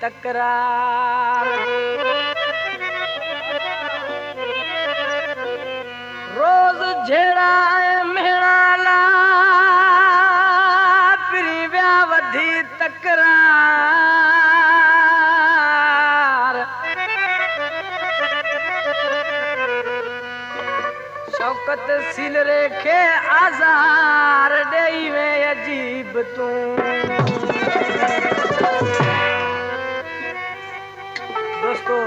तकरार। रोज झेड़ा मेणाला फिरी व्या वधी तकरार। शौकत सिल रेखे आज़ार ॾेई में अजीब तूं। दोस्तों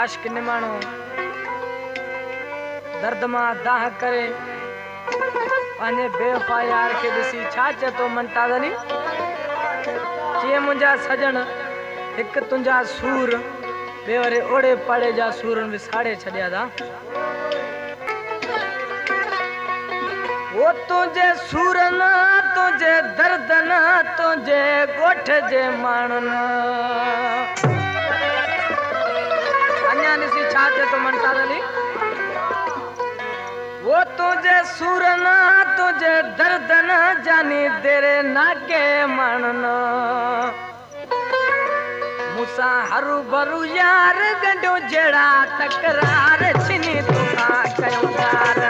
आशिक निमाणो दर्द मां दाह करे पंहिंजे बेवफा यार खे ॾिसी छा चए थो मंताज़नी, चए मुंहिंजा सजण हिकु तुंहिंजा सूर ॿिए वरी ओड़े पाड़े जा सूरनि विसाड़े छॾिया था। वो तुंहिंजे सूरनि तुंहिंजे दर्दनि तुंहिंजे ॻोठ जे माण्हुनि। अञा ॾिसी छा चए थो मंताज़नी, वो तुझे सूरन तुझे दर्दन जानी तेरे नाके मानन। मूसा हरू भरू यार गंढो जड़ा तकरार छिनी तुखा कयो यार।